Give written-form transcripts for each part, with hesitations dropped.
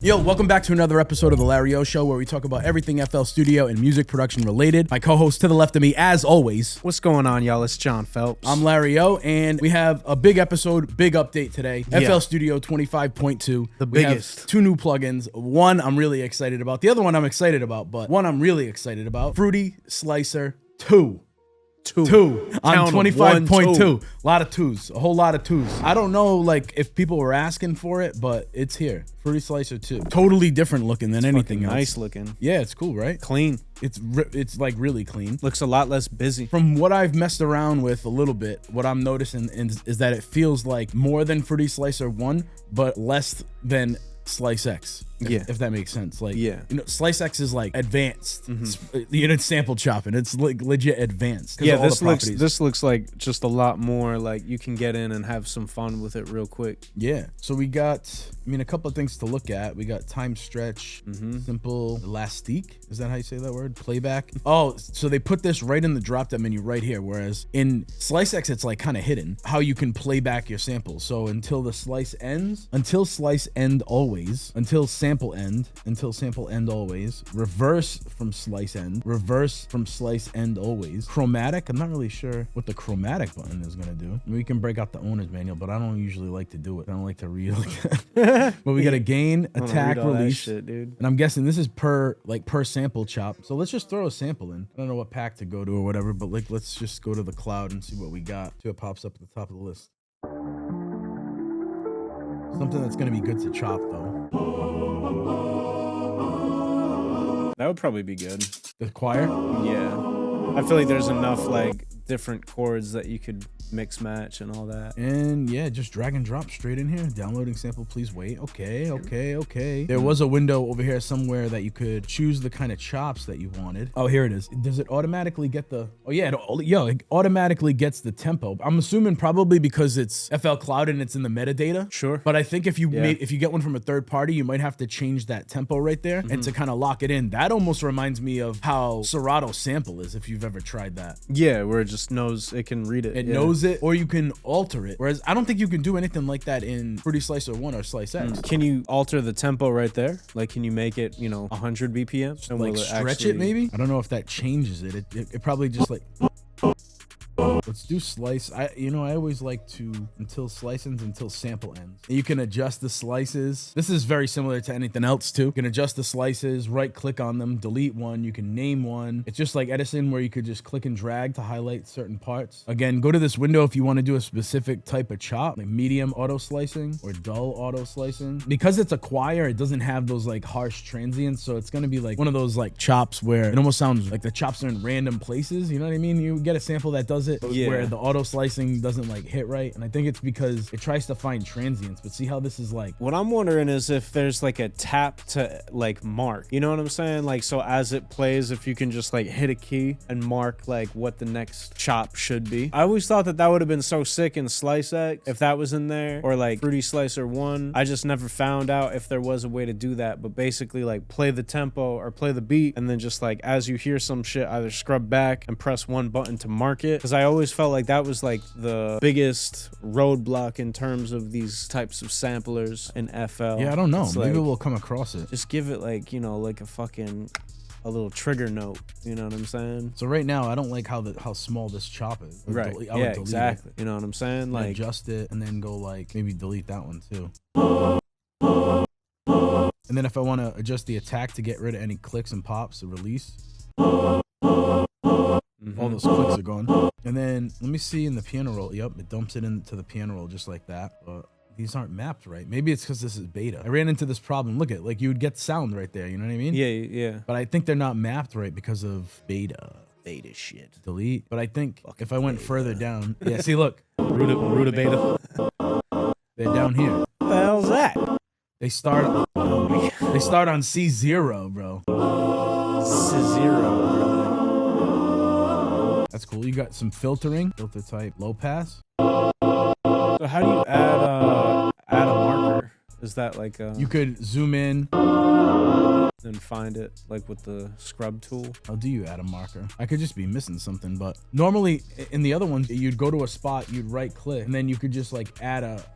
Yo, welcome back to another episode of The Larry O Show, where we talk about everything FL Studio and music production related. My co-host to the left of me, as always. What's going on, y'all? It's John Phelps. I'm Larry O, and we have a big episode, big update today. Yeah. FL Studio 25.2. The we biggest. have two new plugins. One I'm really excited about. The other one I'm excited about, but one I'm really excited about. Fruity Slicer 2. Two on 25.2. A lot of twos, a whole lot of twos. I don't know like if people were asking for it, but it's here. Fruity Slicer 2. Totally different looking than anything else. Nice looking. Yeah, it's cool, right? Clean. It's like really clean. Looks a lot less busy. From what I've messed around with a little bit, what I'm noticing is that it feels like more than Fruity Slicer 1, but less than SliceX. If that makes sense. Like, yeah, you know, SliceX is like advanced. It's sample chopping. It's like legit advanced. Yeah, this looks like just a lot more like you can get in and have some fun with it real quick. Yeah. So we got, a couple of things to look at. We got time stretch, simple elastique. Is that how you say that word? Playback. Oh, so they put this right in the drop down menu right here. Whereas in SliceX, it's like kind of hidden how you can play back your samples. So until the slice ends, until slice end always, until sample end always, reverse from slice end, reverse from slice end always, chromatic. I'm not really sure what the chromatic button is gonna do. We can break out the owner's manual, but I don't usually like to do it. I don't like to read but we got a gain, attack, release, shit, dude. And I'm guessing this is per sample chop. So let's just throw a sample in. I don't know what pack to go to or whatever, but like let's just go to the cloud and see what we got. See what pops up at the top of the list. Something that's gonna be good to chop though. That would probably be good. The choir? Yeah. I feel like there's enough like different chords that you could mix match and all that. And yeah, just drag and drop straight in here. Downloading sample, please wait. Okay. There was a window over here somewhere that you could choose the kind of chops that you wanted. Oh, here it is. Does it automatically get the, it automatically gets the tempo. I'm assuming probably because it's FL Cloud and it's in the metadata. Sure. But I think if you get one from a third party, you might have to change that tempo right there and to kind of lock it in. That almost reminds me of how Serato sample is, if you've ever tried that. Yeah, where it just knows it can read it. It knows it, or you can alter it. Whereas I don't think you can do anything like that in Fruity Slicer 1 or SliceX. Can you alter the tempo right there? Like, can you make it, 100 BPM? And like stretch it maybe? I don't know if that changes it. It probably just like... Let's do slice. I always like to until slice ends, until sample ends. You can adjust the slices. This is very similar to anything else too. You can adjust the slices, right click on them, delete one. You can name one. It's just like Edison where you could just click and drag to highlight certain parts. Again, go to this window if you want to do a specific type of chop, like medium auto slicing or dull auto slicing. Because it's a choir, it doesn't have those like harsh transients. So it's going to be like one of those like chops where it almost sounds like the chops are in random places. You know what I mean? You get a sample that does it. Where the auto slicing doesn't like hit right, and I think it's because it tries to find transients. But see how this is like, what I'm wondering is if there's like a tap to like mark, you know what I'm saying? Like, so as it plays, if you can just like hit a key and mark like what the next chop should be. I always thought that would have been so sick in SliceX if that was in there, or like Fruity Slicer 1. I just never found out if there was a way to do that, but basically like play the tempo or play the beat, and then just like as you hear some shit, either scrub back and press one button to mark it. Because I always felt like that was like the biggest roadblock in terms of these types of samplers in FL. Yeah, I don't know. It's Maybe like, we'll come across it. Just give it like, like a little trigger note. You know what I'm saying? So right now, I don't like how small this chop is. Right. Yeah, exactly. You know what I'm saying? Like adjust it and then go like maybe delete that one too. And then if I want to adjust the attack to get rid of any clicks and pops, the release. All those clicks are gone. And then let me see in the piano roll. Yep, it dumps it into the piano roll just like that. But these aren't mapped right. Maybe it's because this is beta. I ran into this problem. Look at like you would get sound right there. You know what I mean? Yeah. But I think they're not mapped right because of beta. Beta shit. Delete. But I think if I went further down, yeah. See, look. Root of beta. They're down here. What the hell's that? They start on C0, bro. C0. That's cool. You got some filtering, filter type, low pass. So how do you add a marker? Is that like you could zoom in, and find it like with the scrub tool. How do you add a marker? I could just be missing something, but normally in the other ones, you'd go to a spot, you'd right click, and then you could just like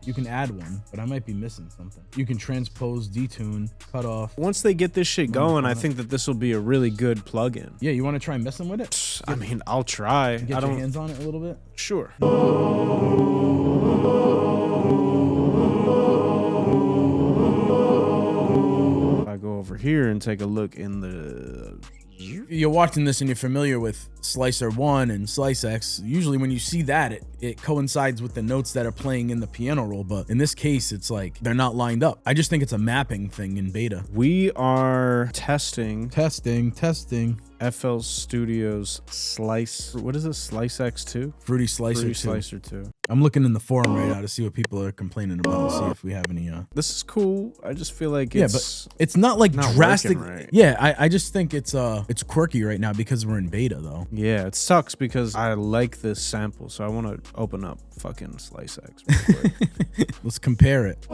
you can add one, but I might be missing something. You can transpose, detune, cut off. Once they get this shit going, I think that this will be a really good plugin. Yeah, you want to try messing with it? I mean, I'll try. Get your hands on it a little bit? Sure. I go over here and take a look in the... You're watching this and you're familiar with Slicer 1 and SliceX. Usually when you see that, it coincides with the notes that are playing in the piano roll, but in this case, it's like they're not lined up. I just think it's a mapping thing in beta. We are testing FL Studios Slice. What is it? SliceX 2? Fruity Slicer 2. I'm looking in the forum right now to see what people are complaining about, see if we have any. This is cool. I just feel like but it's not like not drastic. Right. Yeah, I just think it's quirky right now because we're in beta though. Yeah, it sucks because I like this sample, so I want to open up fucking SliceX real quick. Let's compare it.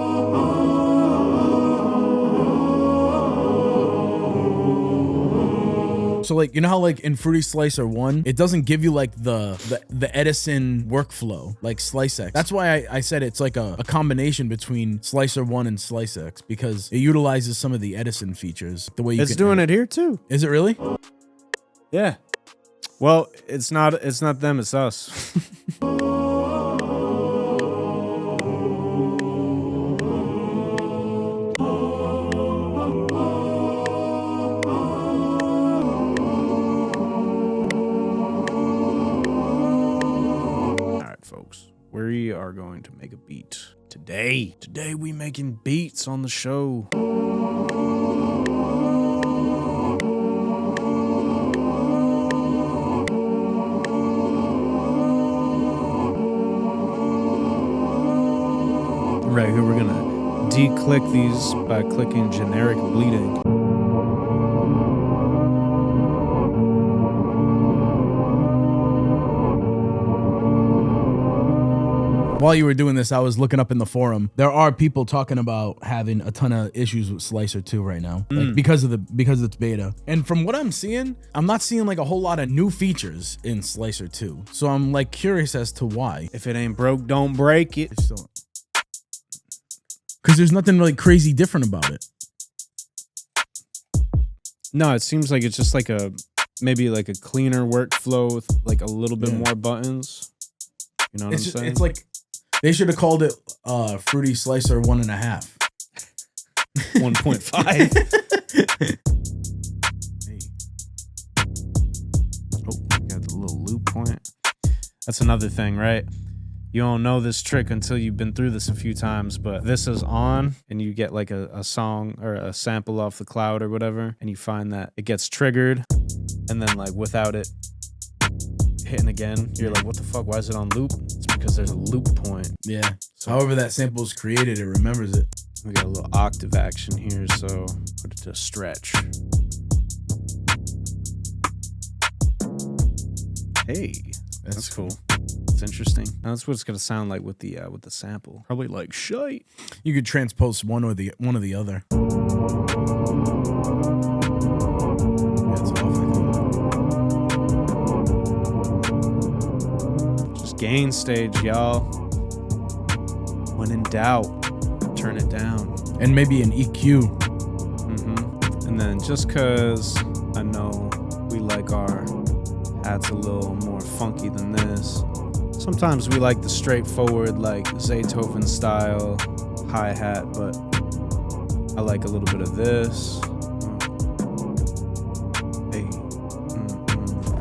So like, you know how like in Fruity Slicer 1, it doesn't give you like the Edison workflow like SliceX. That's why I said it's like a combination between Slicer 1 and SliceX because it utilizes some of the Edison features. The way you it's doing it here too. Is it really? Yeah. Well, it's not them, it's us. We are going to make a beat today. Today we making beats on the show. Right here we're gonna declick these by clicking generic bleeding. While you were doing this, I was looking up in the forum. There are people talking about having a ton of issues with Slicer 2 right now, like because it's beta. And from what I'm seeing, I'm not seeing like a whole lot of new features in Slicer 2. So I'm like curious as to why. If it ain't broke, don't break it. Because there's nothing really crazy different about it. No, it seems like it's just like maybe like a cleaner workflow with like a little bit more buttons. You know what I'm saying? It's like they should have called it Fruity Slicer 1.5. 1.5. Hey. Oh, got the little loop point. That's another thing, right? You don't know this trick until you've been through this a few times, but this is on and you get like a song or a sample off the cloud or whatever, and you find that it gets triggered, and then like without it hitting again, you're like, what the fuck? Why is it on loop? It's because there's a loop point. Yeah. So however that sample is created, it remembers it. We got a little octave action here, so put it to stretch. Hey, that's cool. It's interesting. Now that's what it's gonna sound like with the sample. Probably like shite. You could transpose one or the other. Gain stage, y'all. When in doubt, turn it down. And maybe an EQ. And then just cause I know we like our hats a little more funky than this, sometimes we like the straightforward like Edison-style hi-hat, but I like a little bit of this.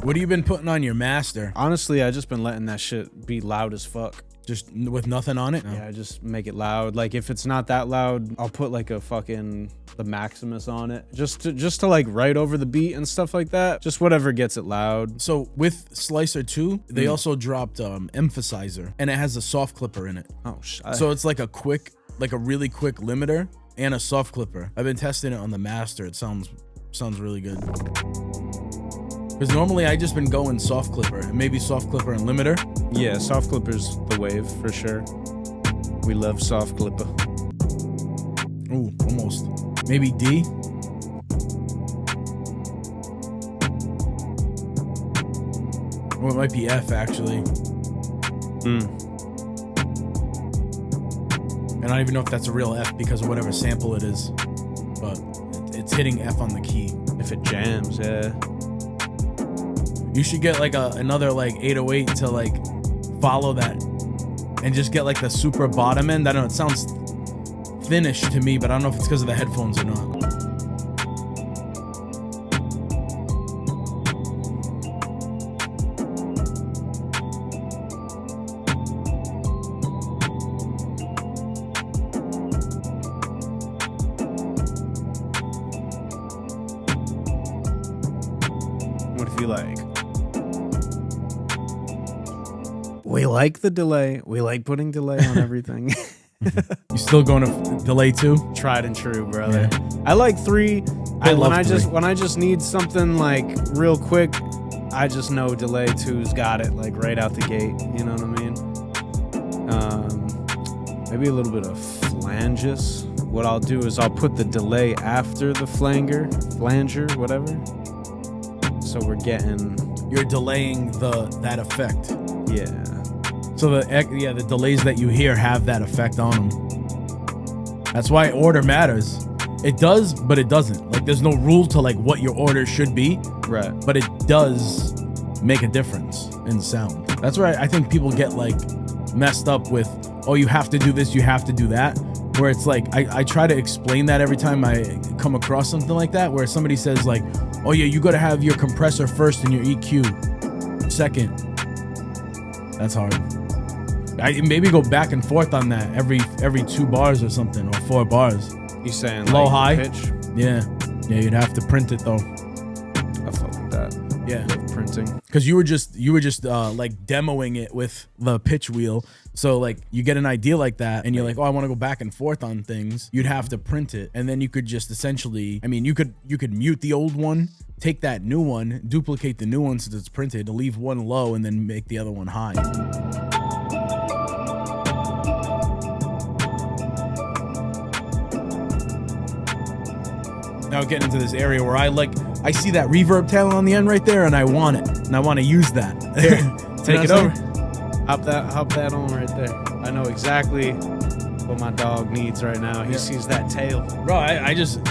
What have you been putting on your master? Honestly, I just been letting that shit be loud as fuck. Just with nothing on it? No. Yeah, just make it loud. Like if it's not that loud, I'll put like the Maximus on it. Just to like right over the beat and stuff like that. Just whatever gets it loud. So with Slicer 2, they also dropped emphasizer, and it has a soft clipper in it. Oh shit. So it's like a really quick limiter and a soft clipper. I've been testing it on the master. It sounds really good. Because normally I just been going soft clipper, maybe soft clipper and limiter. Yeah, soft clipper's the wave for sure. We love soft clipper. Ooh, almost. Maybe D. Or it might be F actually. And I don't even know if that's a real F because of whatever sample it is. But it's hitting F on the key. If it jams, yeah. You should get like another like 808 to like follow that and just get like the super bottom end. I don't know, it sounds thinnish to me, but I don't know if it's because of the headphones or not. What if you like? We like the delay. We like putting delay on everything. You still going to delay too? Tried and true, brother. Yeah. I like 3. When I just need something like real quick, I just know delay 2's got it like right out the gate. You know what I mean? Maybe a little bit of flanges. What I'll do is I'll put the delay after the flanger, whatever. So we're getting. You're delaying that effect. Yeah. So the delays that you hear have that effect on them. That's why order matters. It does, but it doesn't. Like there's no rule to like what your order should be. Right. But it does make a difference in sound. That's where I think people get like messed up with, oh, you have to do this, you have to do that. Where it's like, I try to explain that every time I come across something like that, where somebody says like, oh yeah, you gotta have your compressor first and your EQ second. That's hard. I maybe go back and forth on that every 2 bars or something, or 4 bars. You saying low, like high? Pitch? Yeah, you'd have to print it though. I fuck with that. Yeah, love printing. Because you were just like demoing it with the pitch wheel. So like you get an idea like that, and you're like, oh, I want to go back and forth on things. You'd have to print it, and then you could just essentially, I mean, you could mute the old one, take that new one, duplicate the new one since it's printed, leave one low, and then make the other one high. Now getting into this area where I see that reverb tail on the end right there, and I want it, and I want to use that. Here, take it over. Hop that on right there. I know exactly what my dog needs right now. He sees that tail. Bro, I just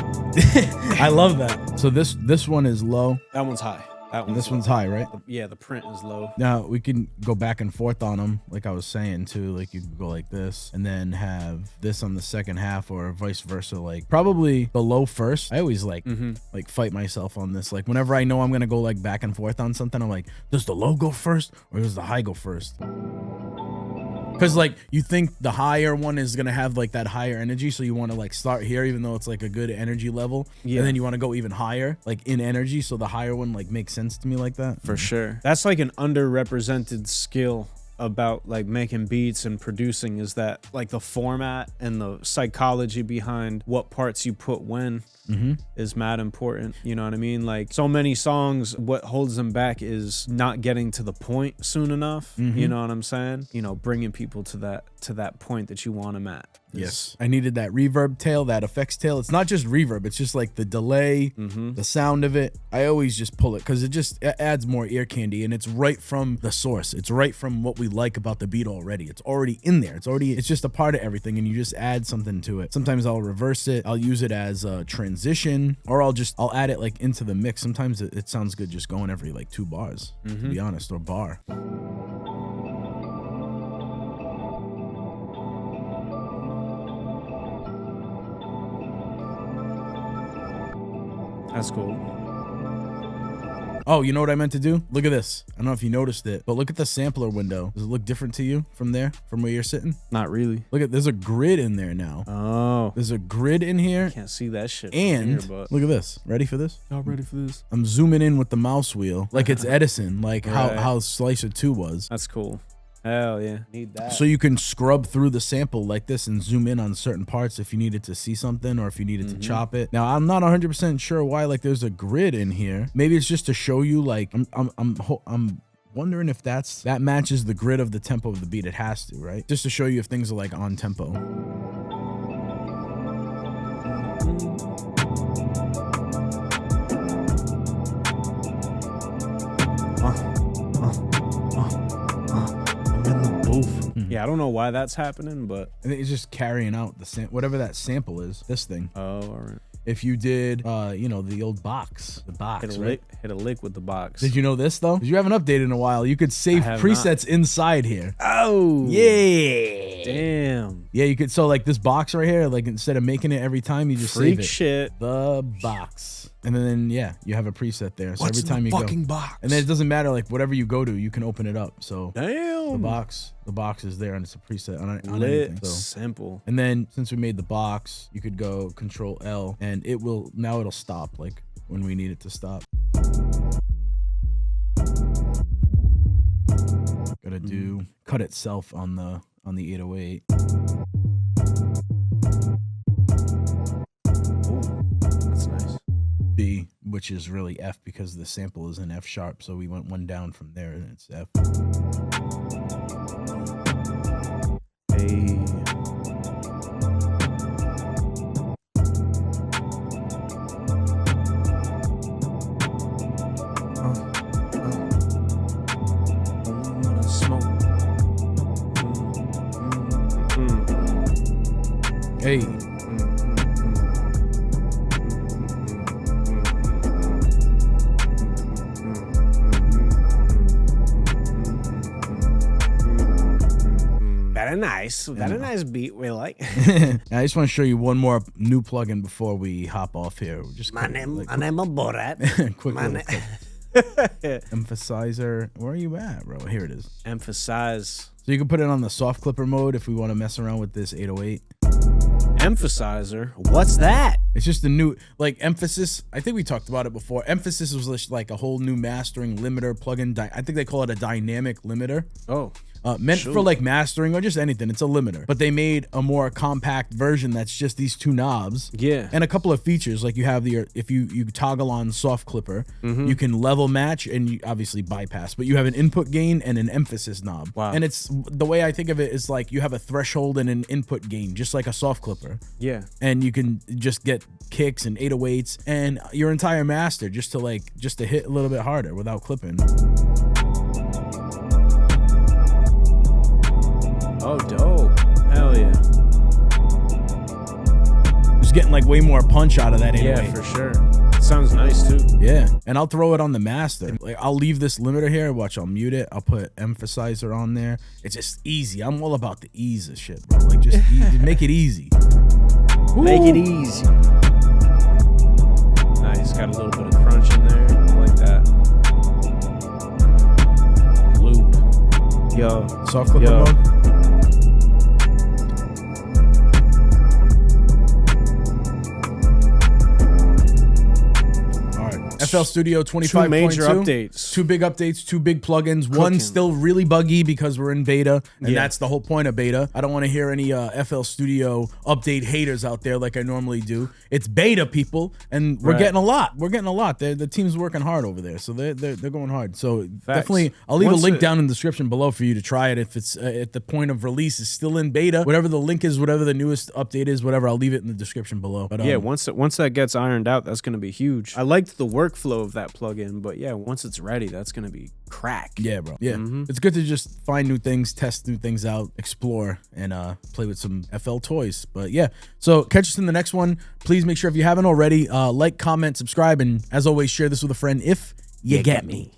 I love that. So this one is low. That one's high. This one's high, right? Yeah, the print is low. Now we can go back and forth on them, like I was saying too. Like you could go like this, and then have this on the second half, or vice versa. Like probably the low first. I always like fight myself on this. Like whenever I know I'm gonna go like back and forth on something, I'm like, does the low go first or does the high go first? Because like you think the higher one is gonna have like that higher energy, so you want to like start here, even though it's like a good energy level, and then you want to go even higher, like in energy. So the higher one like makes sense to me like that. For sure, that's like an underrepresented skill about like making beats and producing, is that like the format and the psychology behind what parts you put when is mad important. You know what I mean? Like so many songs, what holds them back is not getting to the point soon enough. You know what I'm saying? You know, bringing people to that point that you want them at. Yes, I needed that reverb tail, that effects tail. It's not just reverb, it's just like the delay, the sound of it. I always just pull it because it adds more ear candy, and it's right from the source. It's right from what we like about the beat already. It's already in there. It's just a part of everything, and you just add something to it. Sometimes I'll reverse it. I'll use it as a transition, or I'll add it like into the mix. Sometimes it sounds good just going every like 2 bars, to be honest, or bar. That's cool. Oh, you know what I meant to do? Look at this. I don't know if you noticed it, but look at the sampler window. Does it look different to you from there, from where you're sitting? Not really. Look at, there's a grid in there now. Oh. There's a grid in here. Can't see that shit. And here, but... look at this. Ready for this? Y'all ready for this? I'm zooming in with the mouse wheel like it's Edison, like how Slicer 2 was. That's cool. Hell yeah, need that. So you can scrub through the sample like this and zoom in on certain parts if you needed to see something, or if you needed to chop it. Now I'm not 100% sure why like there's a grid in here. Maybe it's just to show you like I'm wondering if that matches the grid of the tempo of the beat. It has to, right? Just to show you if things are like on tempo. Yeah, I don't know why that's happening, but I think it's just carrying out the whatever that sample is. This thing. oh, all right. If you did, you know, the old box, right? Hit a lick with the box. Did you know this though? 'Cause you haven't updated in a while. You could save presets inside here. Oh, yeah. Damn. Yeah, you could. So like this box right here, like instead of making it every time, you just Freak save it. shit. The box. And then yeah, you have a preset there. So What's every time in you the fucking go, box? and then it doesn't matter like whatever you go to, you can open it up. So damn, the box is there and it's a preset on lit, anything. So simple. And then since we made the box, you could go Control L and it will it'll stop like when we need it to stop. Gotta do cut itself on the 808. That's nice. B, which is really F because the sample is in F sharp, so we went one down from there and it's F. Hey. Smoke. Hey. Very nice. Very nice beat. We like. I just want to show you one more new plugin before we hop off here. Just My name is Borat. quick My little name. emphasizer. Where are you at, bro? Here it is. Emphasize. So you can put it on the soft clipper mode if we want to mess around with this 808. Emphasizer. What's that? It's just a new, like, emphasis. I think we talked about it before. Emphasis was just like a whole new mastering limiter plugin. I think they call it a dynamic limiter. Oh. Meant for like mastering or just anything. It's a limiter. But they made a more compact version that's just these two knobs. Yeah. And a couple of features. Like you have if you toggle on soft clipper, you can level match and you obviously bypass. But you have an input gain and an emphasis knob. Wow. And it's the way I think of it is like you have a threshold and an input gain, just like a soft clipper. Yeah. And you can just get kicks and 808s and your entire master just to hit a little bit harder without clipping. Oh, dope. Hell yeah. Just getting like way more punch out of that 808. Yeah, for sure. Sounds nice too. Yeah, and I'll throw it on the master. Like I'll leave this limiter here. Watch, I'll mute it. I'll put emphasizer on there. It's just easy. I'm all about the ease of shit, bro. Like just easy. Make it easy. Make it easy. Nice. Got a little bit of crunch in there. I like that. Lube. Yo. Soft clipper mode. FL Studio 25.2. Two major updates. Two big updates, two big plugins. One still really buggy because we're in beta, and that's the whole point of beta. I don't want to hear any FL Studio update haters out there like I normally do. It's beta, people, and we're getting a lot. We're getting a lot. The team's working hard over there, so they're going hard. So definitely, I'll leave a link down in the description below for you to try it. If it's at the point of release, is still in beta. Whatever the link is, whatever the newest update is, whatever, I'll leave it in the description below. But yeah, once that gets ironed out, that's gonna be huge. I liked the workflow of that plugin, but yeah, once it's ready, that's gonna be crack. Yeah, bro. Yeah, it's good to just find new things, test new things out, explore, and play with some FL toys. But yeah, so catch us in the next one. Please make sure if you haven't already, like, comment, subscribe, and as always, share this with a friend if you get me.